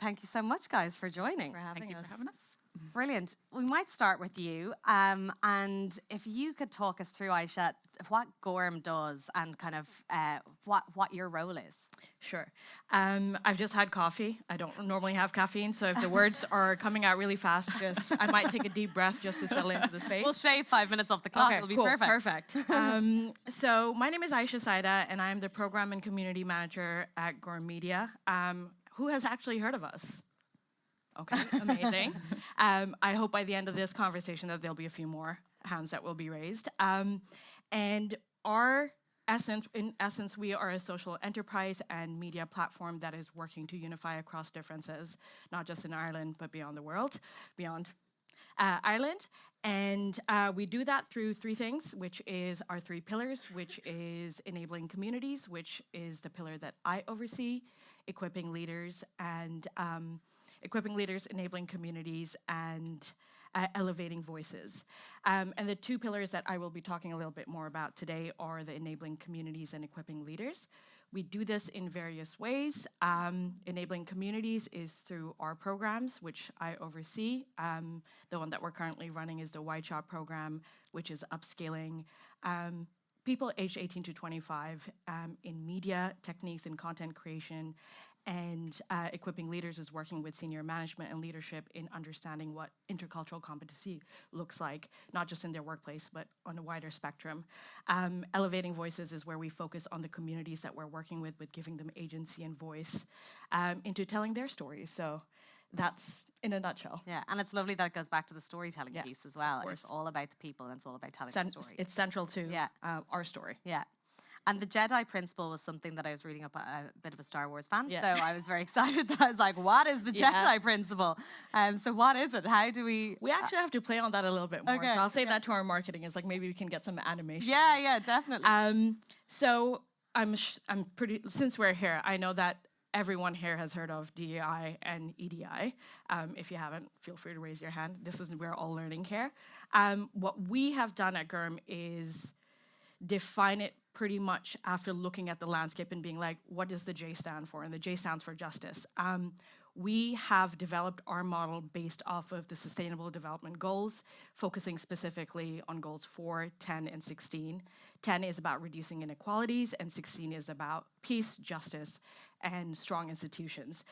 thank you so much, guys, for joining. Thank you for having us. Brilliant. We might start with you. And if you could talk us through, Ayesha, what GORM does and kind of what your role is. Sure. I've just had coffee. I don't normally have caffeine, so if the words are coming out really fast, I might take a deep breath just to settle into the space. We'll shave 5 minutes off the clock. Okay, It'll be cool, perfect. So my name is Ayesha Syeddah, and I'm the Program and Community Manager at GORM Media. Who has actually heard of us? Okay, amazing. I hope by the end of this conversation that there'll be a few more hands that will be raised. And in essence, we are a social enterprise and media platform that is working to unify across differences, not just in Ireland, but beyond the world, beyond Ireland. And we do that through three things, which is our three pillars, which is enabling communities, which is the pillar that I oversee, equipping leaders, enabling communities, and elevating voices. And the two pillars that I will be talking a little bit more about today are the enabling communities and equipping leaders. We do this in various ways. Enabling communities is through our programs, which I oversee. The one that we're currently running is the White Shot program, which is upscaling people aged 18 to 25 in media techniques and content creation, and equipping leaders is working with senior management and leadership in understanding what intercultural competency looks like, not just in their workplace, but on a wider spectrum. Elevating voices is where we focus on the communities that we're working with giving them agency and voice into telling their stories. So that's in a nutshell. Yeah, and it's lovely that it goes back to the storytelling piece as well. It's all about the people and it's all about telling the story. It's central to our story. Yeah. And the Jedi principle was something that I was reading up. A bit of a Star Wars fan, so I was very excited that I was like, what is the Jedi principle? So what is it? How do we... We actually have to play on that a little bit more. Okay. So I'll say that to our marketing. It's like maybe we can get some animation. Yeah, definitely. So I'm pretty... Since we're here, I know that everyone here has heard of DEI and EDI. If you haven't, feel free to raise your hand. We're all learning here. What we have done at GORM is define it pretty much after looking at the landscape and being like, what does the J stand for? And the J stands for justice. We have developed our model based off of the Sustainable Development Goals, focusing specifically on goals 4, 10, and 16. 10 is about reducing inequalities, and 16 is about peace, justice, and strong institutions.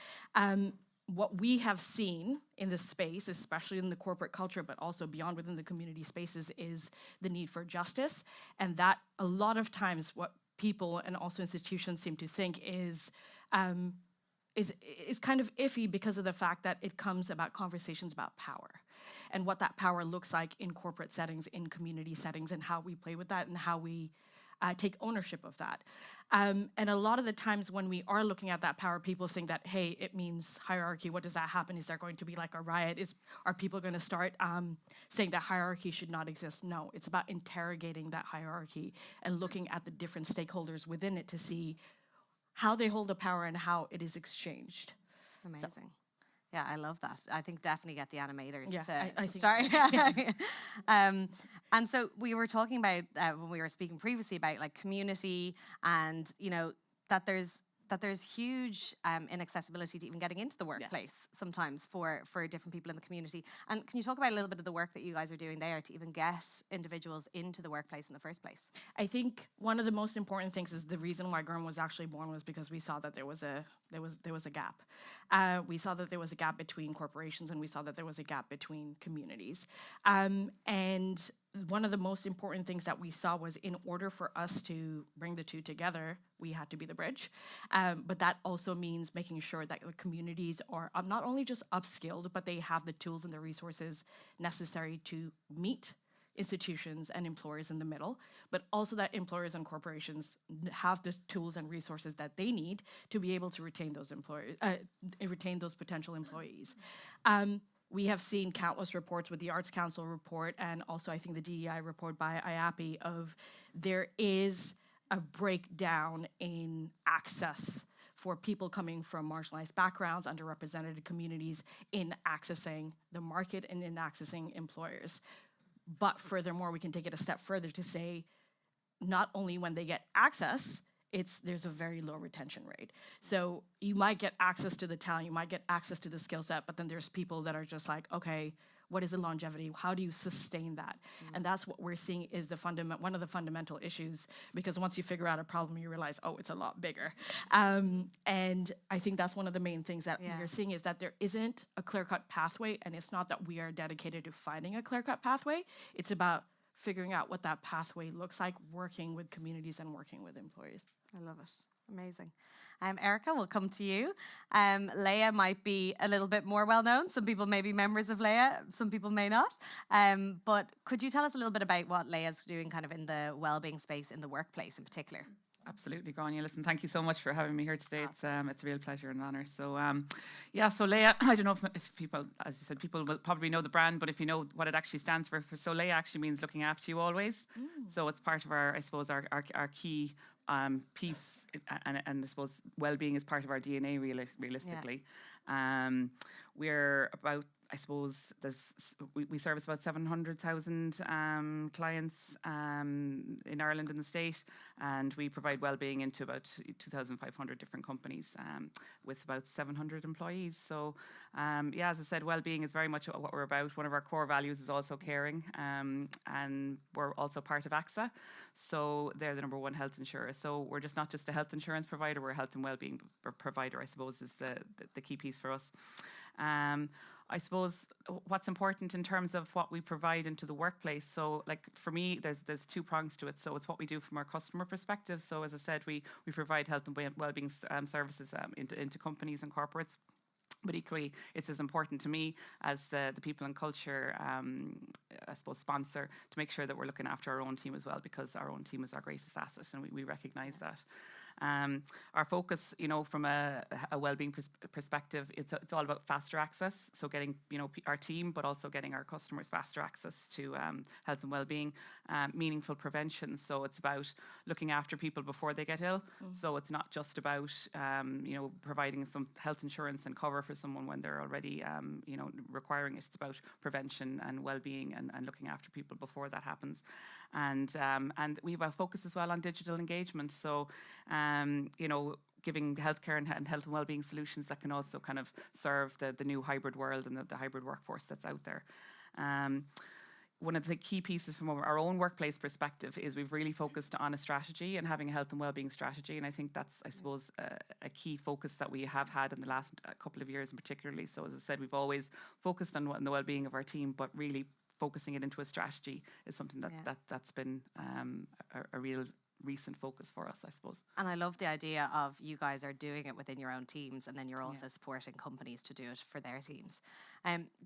What we have seen in this space, especially in the corporate culture, but also beyond within the community spaces, is the need for justice. And that a lot of times what people and also institutions seem to think is kind of iffy because of the fact that it comes about conversations about power and what that power looks like in corporate settings, in community settings, and how we play with that and how we take ownership of that. And a lot of the times when we are looking at that power, people think that, hey, it means hierarchy. What does that happen? Is there going to be like a riot? Are people going to start saying that hierarchy should not exist? No, it's about interrogating that hierarchy and looking at the different stakeholders within it to see how they hold the power and how it is exchanged. Amazing. So. Yeah, I love that. I think definitely get the animators to start. And so we were talking about when we were speaking previously about like community and that there's huge inaccessibility to even getting into the workplace sometimes for different people in the community. And can you talk about a little bit of the work that you guys are doing there to even get individuals into the workplace in the first place? I think one of the most important things is the reason why GORM was actually born was because we saw that there was a gap. We saw that there was a gap between corporations, and we saw that there was a gap between communities. And one of the most important things that we saw was in order for us to bring the two together, we had to be the bridge. But that also means making sure that the communities are not only just upskilled, but they have the tools and the resources necessary to meet institutions and employers in the middle, but also that employers and corporations have the tools and resources that they need to be able to retain those potential employees. We have seen countless reports with the Arts Council report and also I think the DEI report by IAPI of there is a breakdown in access for people coming from marginalized backgrounds, underrepresented communities in accessing the market and in accessing employers. But furthermore, we can take it a step further to say not only when they get access, there's a very low retention rate. So you might get access to the talent, you might get access to the skill set, but then there's people that are just like, okay, what is the longevity? How do you sustain that? And that's what we're seeing is one of the fundamental issues, because once you figure out a problem, you realize, oh, it's a lot bigger. And I think that's one of the main things that we're seeing is that there isn't a clear-cut pathway, and it's not that we are dedicated to finding a clear-cut pathway. It's about figuring out what that pathway looks like, working with communities and working with employees. I love it. Amazing. Erika, we'll come to you. Laya might be a little bit more well known. Some people may be members of Laya, some people may not. But could you tell us a little bit about what Laya's doing kind of in the wellbeing space in the workplace in particular? Absolutely, Gráinne. Listen, thank you so much for having me here today. It's a real pleasure and honour. So, so Laya, I don't know if people, as you said, people will probably know the brand, but if you know what it actually stands for, so Laya actually means looking after you always. So it's part of our, I suppose, our key piece, and I suppose well-being is part of our DNA realistically. We're about, I suppose, we service about 700,000 clients in Ireland and the state, and we provide well-being into about 2,500 different companies with about 700 employees. So, as I said, well-being is very much what we're about. One of our core values is also caring, and we're also part of AXA. So they're the #1 health insurer. So we're not just a health insurance provider, we're a health and well-being provider, I suppose, is the key piece for us. I suppose what's important in terms of what we provide into the workplace. So, like for me, there's two prongs to it. So it's what we do from our customer perspective. So as I said, we provide health and wellbeing services into companies and corporates. But equally, it's as important to me as the people and culture, I suppose, sponsor, to make sure that we're looking after our own team as well, because our own team is our greatest asset, and we recognise that. Our focus, from a wellbeing perspective, it's all about faster access. So getting, our team, but also getting our customers faster access to health and wellbeing, meaningful prevention. So it's about looking after people before they get ill. So it's not just about, providing some health insurance and cover for someone when they're already, requiring it. It's about prevention and wellbeing and looking after people before that happens. And we have a focus as well on digital engagement. So, giving healthcare and health and wellbeing solutions that can also kind of serve the new hybrid world and the hybrid workforce that's out there. One of the key pieces from our own workplace perspective is we've really focused on a strategy and having a health and wellbeing strategy. And I think that's, I suppose, a key focus that we have had in the last couple of years in particularly. So as I said, we've always focused on the wellbeing of our team, but really focusing it into a strategy is something that's been a real recent focus for us, I suppose. And I love the idea of you guys are doing it within your own teams, and then you're also supporting companies to do it for their teams.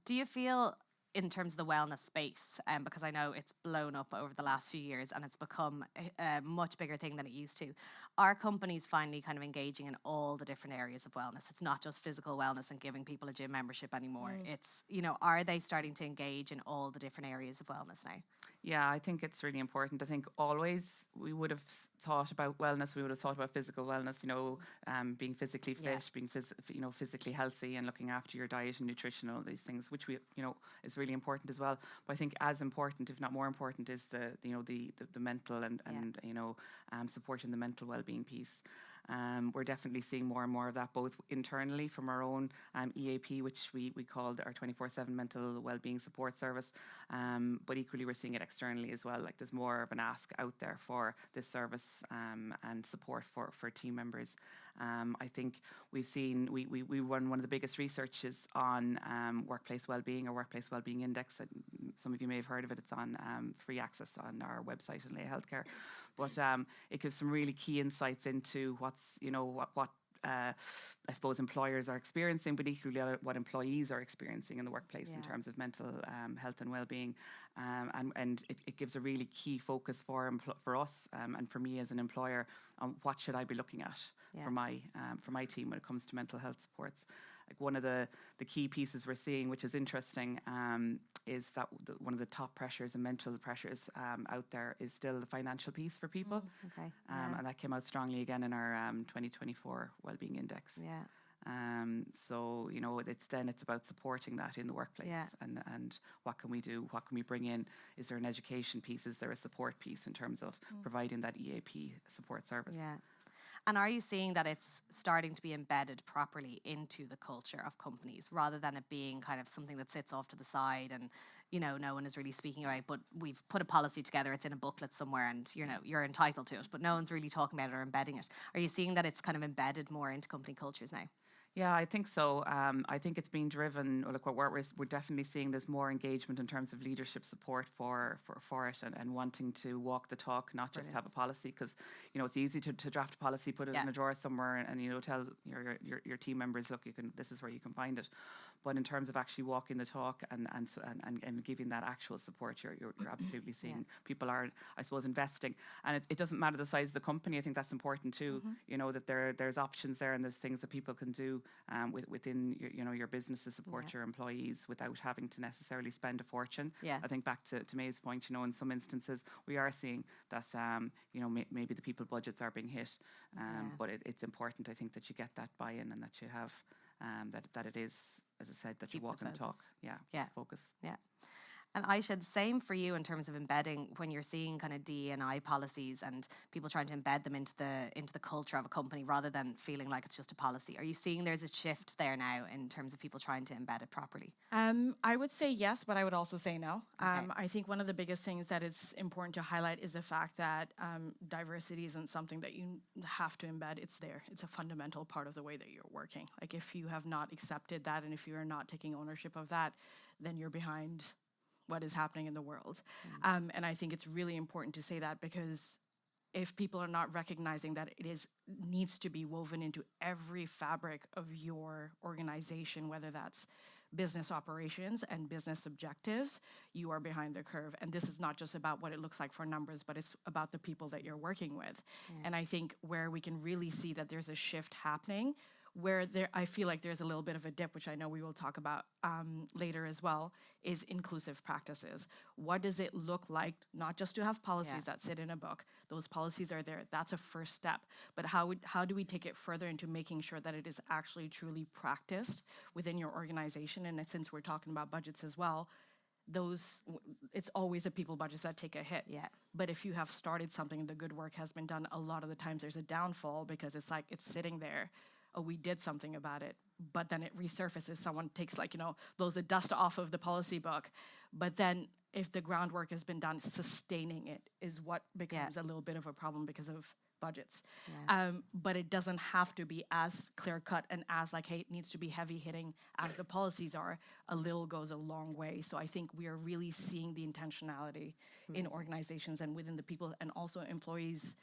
Do you feel, in terms of the wellness space, because I know it's blown up over the last few years and it's become a much bigger thing than it used to, are companies finally kind of engaging in all the different areas of wellness? It's not just physical wellness and giving people a gym membership anymore. It's, are they starting to engage in all the different areas of wellness now? Yeah, I think it's really important. I think always we would have thought about wellness, we would have thought about physical wellness, being physically fit, being physically healthy, and looking after your diet and nutrition, all these things, which is really important as well. But I think as important, if not more important, is the mental and supporting the mental wellbeing piece. We're definitely seeing more and more of that, both internally from our own EAP, which we called our 24/7 mental wellbeing support service, but equally we're seeing it externally as well. Like there's more of an ask out there for this service and support for team members. I think we've seen, we run one of the biggest researches on workplace wellbeing, or workplace wellbeing index. Some of you may have heard of it. It's on free access on our website in Laya Healthcare. But it gives some really key insights into what's, what I suppose employers are experiencing, but equally what employees are experiencing in the workplace in terms of mental health and well-being. And it gives a really key focus for us and for me as an employer on what should I be looking at for my team when it comes to mental health supports. Like one of the key pieces we're seeing, which is interesting, is that one of the top pressures and mental pressures out there is still the financial piece for people. And that came out strongly again in our 2024 Wellbeing Index. So, it's about supporting that in the workplace and what can we do? What can we bring in? Is there an education piece? Is there a support piece in terms of providing that EAP support service? And are you seeing that it's starting to be embedded properly into the culture of companies rather than it being kind of something that sits off to the side and, you know, no one is really speaking about it, but we've put a policy together, it's in a booklet somewhere and, you know, you're entitled to it, but no one's really talking about it or embedding it. Are you seeing that it's kind of embedded more into company cultures now? Yeah, I think so. I think it's being driven. Look, what we're definitely seeing there's more engagement in terms of leadership support for it, and wanting to walk the talk, not just have a policy. Because you know it's easy to draft a policy, put it in a drawer somewhere, and you know tell your team members, look, this is where you can find it. But in terms of actually walking the talk and giving that actual support, you're absolutely seeing people are, I suppose, investing. And it doesn't matter the size of the company. I think that's important too. You know that there's options there and there's things that people can do within your business to support your employees without having to necessarily spend a fortune. I think back to May's point, you know, in some instances we are seeing that you know maybe the people budgets are being hit, but it's important, I think, that you get that buy-in and that you have that it is, as I said, that you're walking the talk. Focus. Yeah. And Ayesha, the same for you in terms of embedding when you're seeing kind of DE&I policies and people trying to embed them into the culture of a company rather than feeling like it's just a policy. Are you seeing there's a shift there now in terms of people trying to embed it properly? I would say yes, but I would also say no. I think one of the biggest things that is important to highlight is the fact that diversity isn't something that you have to embed. It's there. It's a fundamental part of the way that you're working. Like if you have not accepted that and if you are not taking ownership of that, then you're behind what is happening in the world. And I think it's really important to say that because if people are not recognizing that it needs to be woven into every fabric of your organization, whether that's business operations and business objectives, you are behind the curve. And this is not just about what it looks like for numbers, but it's about the people that you're working with. And I think where we can really see that there's a shift happening, where I feel like there's a little bit of a dip, which I know we will talk about later as well, is inclusive practices. What does it look like, not just to have policies that sit in a book? Those policies are there. That's a first step. But how do we take it further into making sure that it is actually truly practiced within your organization? And since we're talking about budgets as well, it's always the people budgets that take a hit. But if you have started something and the good work has been done, a lot of the times there's a downfall because it's like it's sitting there. Oh, we did something about it, but then it resurfaces. Someone takes blows the dust off of the policy book. But then if the groundwork has been done, sustaining it is what becomes a little bit of a problem because of budgets. But it doesn't have to be as clear cut and as hey, it needs to be heavy hitting as the policies are. A little goes a long way. So I think we are really seeing the intentionality in organizations and within the people and also employees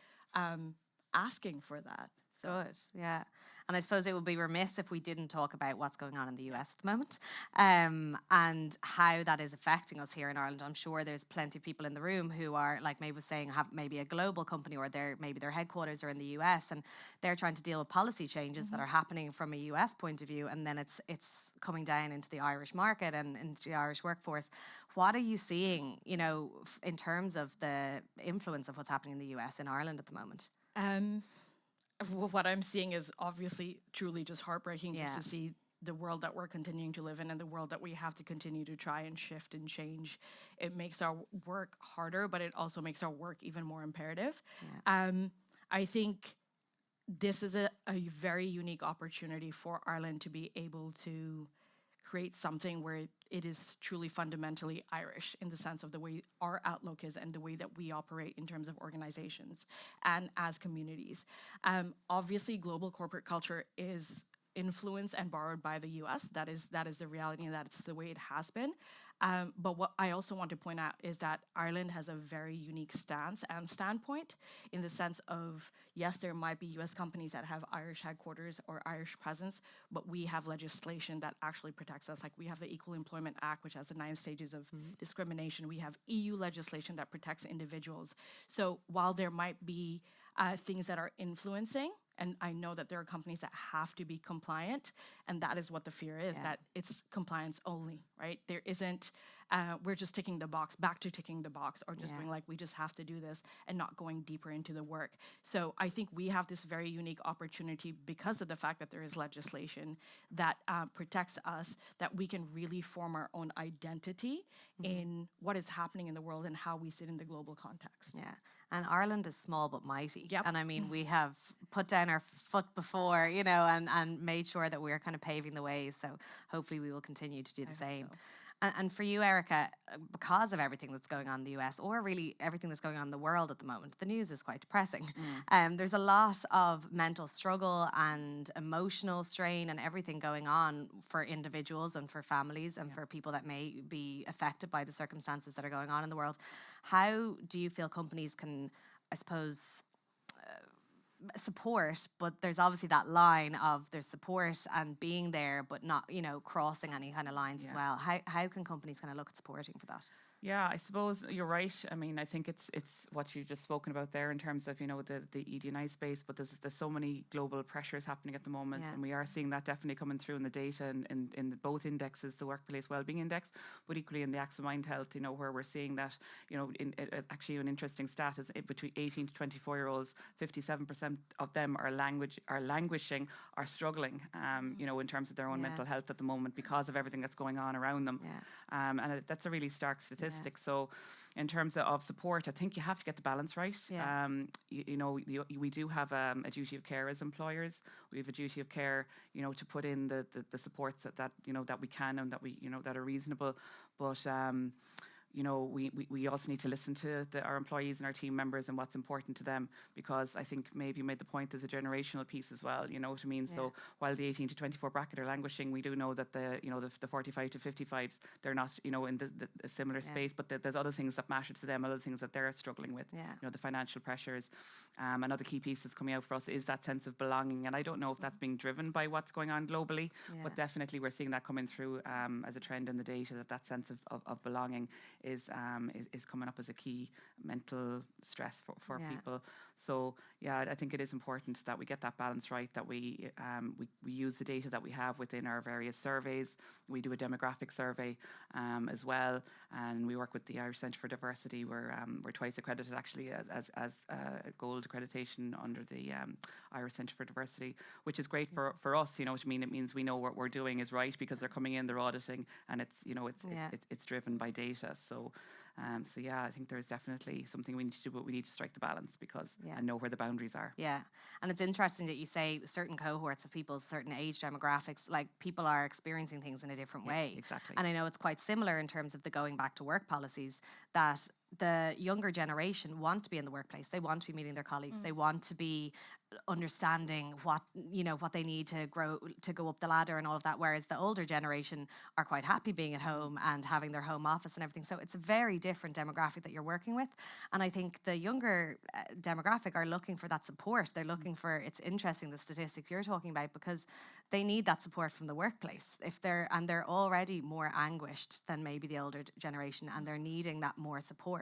asking for that. Good, yeah. And I suppose it would be remiss if we didn't talk about what's going on in the US at the moment and how that is affecting us here in Ireland. I'm sure there's plenty of people in the room who are, like Maeve was saying, have maybe a global company or maybe their headquarters are in the US and they're trying to deal with policy changes that are happening from a US point of view, and then it's coming down into the Irish market and into the Irish workforce. What are you seeing, you know, in terms of the influence of what's happening in the US in Ireland at the moment? What I'm seeing is obviously truly just heartbreaking just to see the world that we're continuing to live in and the world that we have to continue to try and shift and change. It makes our work harder, but it also makes our work even more imperative. I think this is a very unique opportunity for Ireland to be able to create something where it is truly fundamentally Irish in the sense of the way our outlook is and the way that we operate in terms of organizations and as communities. Obviously, global corporate culture is influenced and borrowed by the US. That is the reality, and that's the way it has been. But what I also want to point out is that Ireland has a very unique stance and standpoint in the sense of, yes, there might be US companies that have Irish headquarters or Irish presence, but we have legislation that actually protects us. Like we have the Equal Employment Act, which has the 9 stages of discrimination. We have EU legislation that protects individuals. So while there might be things that are influencing, and I know that there are companies that have to be compliant, and that is what the fear is, that it's compliance only, right? There isn't we're just ticking the box, back to ticking the box, or just doing like, we just have to do this and not going deeper into the work. So I think we have this very unique opportunity because of the fact that there is legislation that protects us, that we can really form our own identity in what is happening in the world and how we sit in the global context. Yeah. And Ireland is small but mighty. Yep. And I mean, we have put down our foot before, you know, and made sure that we're kind of paving the way. So hopefully we will continue to do the same. So. And for you, Erika, because of everything that's going on in the US, or really everything that's going on in the world at the moment, the news is quite depressing. There's a lot of mental struggle and emotional strain and everything going on for individuals and for families and for people that may be affected by the circumstances that are going on in the world. How do you feel companies can, I suppose, support, but there's obviously that line of there's support and being there, but not, you know, crossing any kind of lines as well. How can companies kind of look at supporting for that? Yeah, I suppose you're right. I mean, I think it's what you've just spoken about there in terms of, you know, the ED&I space, but there's so many global pressures happening at the moment, and we are seeing that definitely coming through in the data and in both indexes, the Workplace Wellbeing Index, but equally in the AXA Mind Health, you know, where we're seeing that, you know, actually an interesting stat is between 18 to 24-year-olds, 57% of them are languishing, are struggling, you know, in terms of their own mental health at the moment because of everything that's going on around them. And that's a really stark statistic. So in terms of support, I think you have to get the balance right. You know, we do have a duty of care as employers. We have a duty of care, you know, to put in the supports that you know, that we can and that we, you know, that are reasonable. But you know, we also need to listen to our employees and our team members and what's important to them, because I think maybe you made the point there's a generational piece as well, you know what I mean? So while the 18 to 24 bracket are languishing, we do know that the 45 to 55s, they're not, you know, in the similar space, but there's other things that matter to them, other things that they're struggling with, you know, the financial pressures. Another key piece that's coming out for us is that sense of belonging, and I don't know if that's being driven by what's going on globally, but definitely we're seeing that coming through as a trend in the data, that sense of belonging is coming up as a key mental stress for people. So I think it is important that we get that balance right, that we use the data that we have within our various surveys. We do a demographic survey as well, and we work with the Irish Centre for Diversity. We're twice accredited actually as gold accreditation under the Irish Centre for Diversity, which is great for us, you know what I mean? It means we know what we're doing is right because they're coming in, they're auditing, and it's, you know, it's driven by data. So I think there's definitely something we need to do, but we need to strike the balance and know where the boundaries are. Yeah, and it's interesting that you say certain cohorts of people, certain age demographics, like people are experiencing things in a different way. Exactly. And I know it's quite similar in terms of the going back to work policies, that the younger generation want to be in the workplace. They want to be meeting their colleagues. They want to be understanding what they need to grow, to go up the ladder and all of that, whereas the older generation are quite happy being at home and having their home office and everything. So it's a very different demographic that you're working with, and I think the younger demographic are looking for that support. They're looking for, it's interesting the statistics you're talking about, because they need that support from the workplace. If they're already more anguished than maybe the older generation, and they're needing that more support,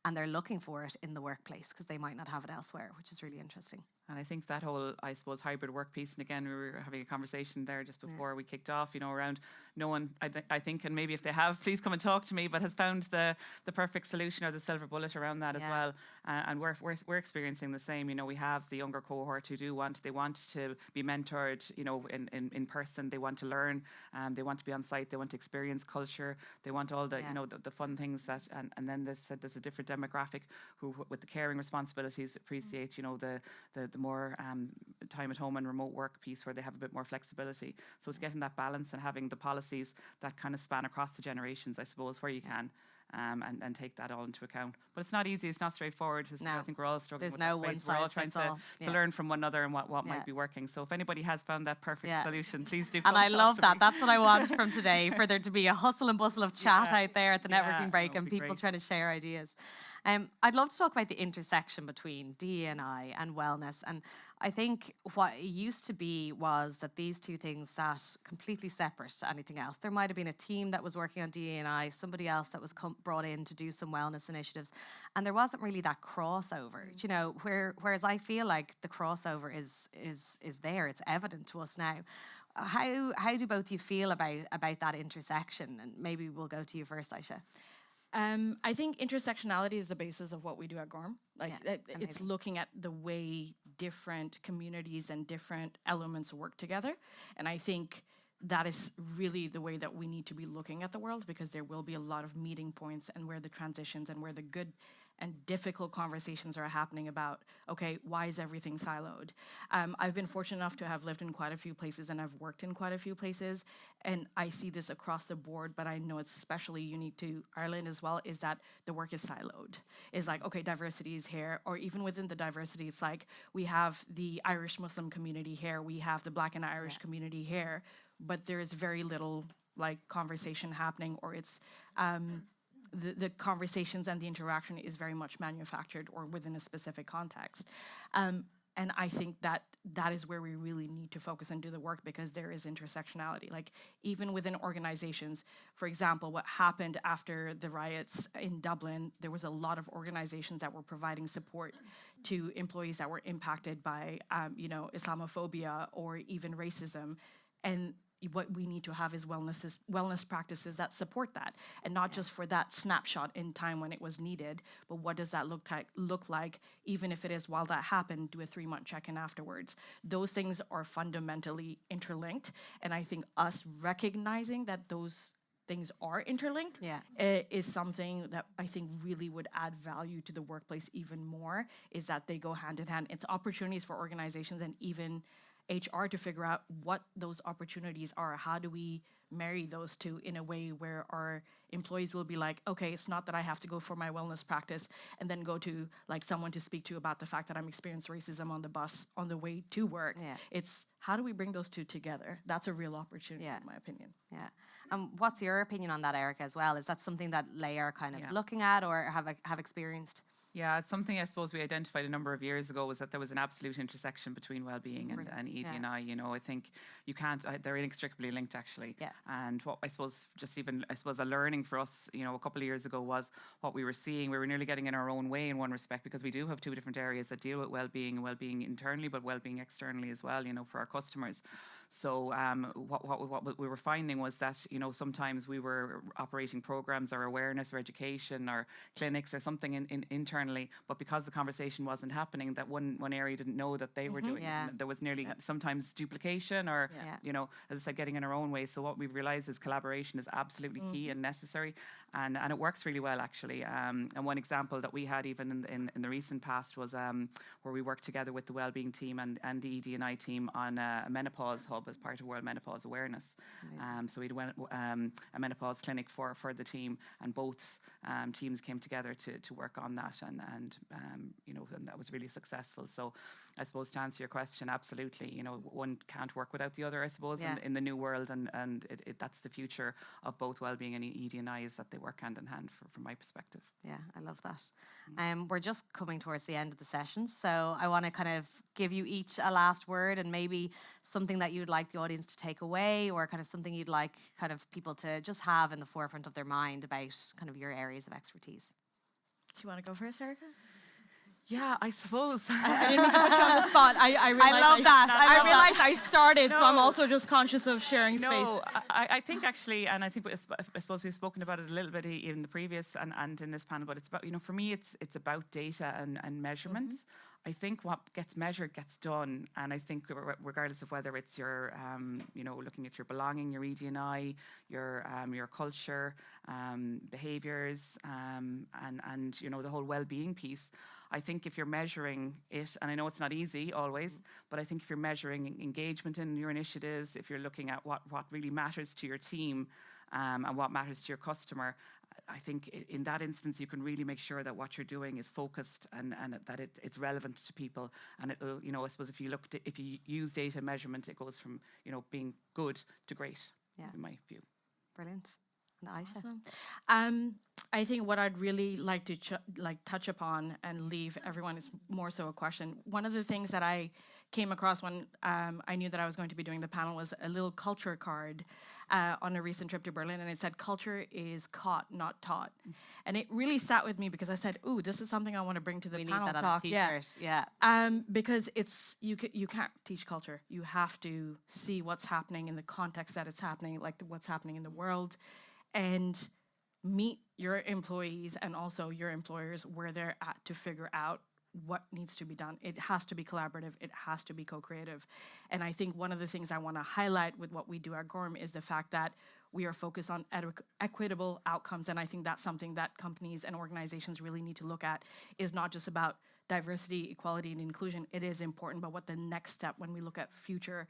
and they're looking for it in the workplace because they might not have it elsewhere, which is really interesting. And I think that whole, I suppose, hybrid work piece, and again, we were having a conversation there just before we kicked off, you know, around no one, I think, and maybe if they have, please come and talk to me, but has found the perfect solution or the silver bullet around that as well. And we're experiencing the same. You know, we have the younger cohort who they want to be mentored, you know, in person. They want to learn, they want to be on site, they want to experience culture, they want all the, you know, the fun things that, and then there's a different demographic who, with the caring responsibilities, appreciate, you know, the more time at home and remote work piece where they have a bit more flexibility. So it's getting that balance and having the policies that kind of span across the generations, I suppose, where you can. And take that all into account. But it's not easy, it's not straightforward. No. I think we're all struggling There's with no that one space. We're all size trying fits all. to learn from one another and what might be working. So if anybody has found that perfect solution, please do. And I love that. That's what I want from today, for there to be a hustle and bustle of chat out there at the networking break and people trying to share ideas. I'd love to talk about the intersection between DE&I and wellness. And I think what it used to be was that these two things sat completely separate to anything else. There might have been a team that was working on DE&I, somebody else that was brought in to do some wellness initiatives, and there wasn't really that crossover. You know, whereas I feel like the crossover is there. It's evident to us now. how do both you feel about that intersection? And maybe we'll go to you first, Ayesha. I think intersectionality is the basis of what we do at GORM. Like it's amazing. looking at the way different communities and different elements work together. And I think that is really the way that we need to be looking at the world, because there will be a lot of meeting points and where the transitions and where the good and difficult conversations are happening about, okay, why is everything siloed? I've been fortunate enough to have lived in quite a few places and I've worked in quite a few places, and I see this across the board, but I know it's especially unique to Ireland as well, is that the work is siloed. It's like, okay, diversity is here, or even within the diversity, it's like we have the Irish Muslim community here, we have the Black and Irish community here, but there is very little like conversation happening, or it's the conversations and the interaction is very much manufactured or within a specific context. And I think that is where we really need to focus and do the work, because there is intersectionality. Like even within organizations, for example, what happened after the riots in Dublin, there was a lot of organizations that were providing support to employees that were impacted by, Islamophobia or even racism. And what we need to have is wellness practices that support that, and not just for that snapshot in time when it was needed, but what does that look like, even if it is while that happened, do a 3-month check-in afterwards. Those things are fundamentally interlinked, and I think us recognizing that those things are interlinked is something that I think really would add value to the workplace even more, is that they go hand in hand. It's opportunities for organizations and even HR to figure out what those opportunities are. How do we marry those two in a way where our employees will be like, okay, it's not that I have to go for my wellness practice and then go to like someone to speak to about the fact that I'm experiencing racism on the bus on the way to work. It's how do we bring those two together? That's a real opportunity in my opinion. What's your opinion on that, Erika, as well? Is that something that Laya are kind of looking at or have experienced? Yeah, it's something I suppose we identified a number of years ago, was that there was an absolute intersection between well-being and ED&I. You know, I think you can't, they're inextricably linked actually. And what I suppose, a learning for us, you know, a couple of years ago was what we were seeing. We were nearly getting in our own way in one respect, because we do have two different areas that deal with well-being, and well-being internally, but well-being externally as well, you know, for our customers. So what we were finding was that, you know, sometimes we were operating programs or awareness or education or clinics or something internally, but because the conversation wasn't happening, that one area didn't know that they were doing it. And there was nearly sometimes duplication or, you know, as I said, getting in our own way. So what we've realized is collaboration is absolutely key and necessary, and it works really well actually. And one example that we had even in the recent past was where we worked together with the wellbeing team and the ED&I team on a menopause hub as part of World Menopause Awareness. So we went a menopause clinic for the team, and both teams came together to work on that, and you know, and that was really successful. So I suppose to answer your question, absolutely, you know, one can't work without the other, I suppose, in the new world, and that's the future of both wellbeing and ED&I, is that they work hand in hand from my perspective. Yeah, I love that. We're just coming towards the end of the session, so I want to kind of give you each a last word, and maybe something that you'd like the audience to take away, or kind of something you'd like kind of people to just have in the forefront of their mind about kind of your areas of expertise. Do you want to go first, Erika? Yeah, I suppose. I didn't mean to put you on the spot. I love that. I realized I started, so I'm also just conscious of sharing space. No, I think actually, and I think I suppose we've spoken about it a little bit in the previous and in this panel, but it's about, you know, for me, it's about data and measurement. I think what gets measured gets done, and I think regardless of whether it's your, you know, looking at your belonging, your ED&I, your culture, behaviours, and you know, the whole well-being piece. I think if you're measuring it, and I know it's not easy always, but I think if you're measuring engagement in your initiatives, if you're looking at what really matters to your team, and what matters to your customer, I think in that instance you can really make sure that what you're doing is focused and that it's relevant to people. And it'll, you know, I suppose if you use data measurement, it goes from, you know, being good to great, in my view. Brilliant. And Ayesha? Awesome. I think what I'd really like to touch upon and leave everyone is more so a question. One of the things that I came across when I knew that I was going to be doing the panel was a little culture card on a recent trip to Berlin, and it said, "Culture is caught, not taught." And it really sat with me because I said, "Ooh, this is something I want to bring to the We panel need that talk." on a t-shirt. Yeah. Because it's you can't teach culture. You have to see what's happening in the context that it's happening, like what's happening in the world, and meet your employees and also your employers where they're at to figure out what needs to be done. It has to be collaborative. It has to be co-creative. And I think one of the things I want to highlight with what we do at GORM is the fact that we are focused on equitable outcomes. And I think that's something that companies and organizations really need to look at, is not just about diversity, equality, and inclusion. It is important, but what the next step when we look at future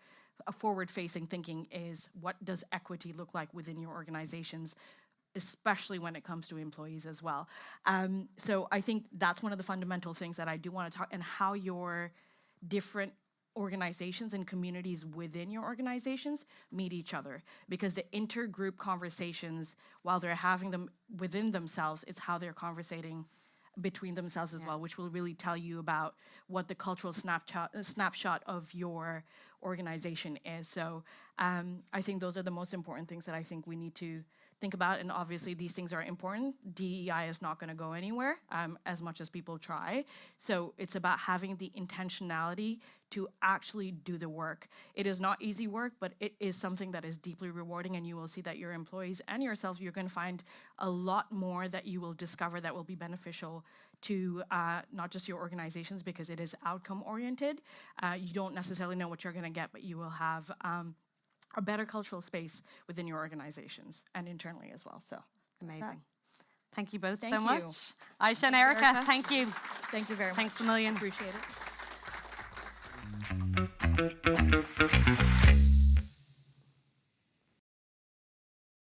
forward-facing thinking is, what does equity look like within your organizations, especially when it comes to employees as well. So I think that's one of the fundamental things that I do want to talk, and how your different organizations and communities within your organizations meet each other. Because the intergroup conversations, while they're having them within themselves, it's how they're conversating between themselves as well, which will really tell you about what the cultural snapshot of your organization is. So I think those are the most important things that I think we need to think about. And obviously these things are important. DEI is not going to go anywhere as much as people try. So it's about having the intentionality to actually do the work. It is not easy work, but it is something that is deeply rewarding, and you will see that your employees and yourself, you're going to find a lot more that you will discover that will be beneficial to not just your organizations, because it is outcome oriented. You don't necessarily know what you're going to get, but you will have a better cultural space within your organizations and internally as well. So amazing. Thank you both Thank so you. much. Ayesha and Erika, thank you. Thank you very much. Thanks a million. Appreciate it.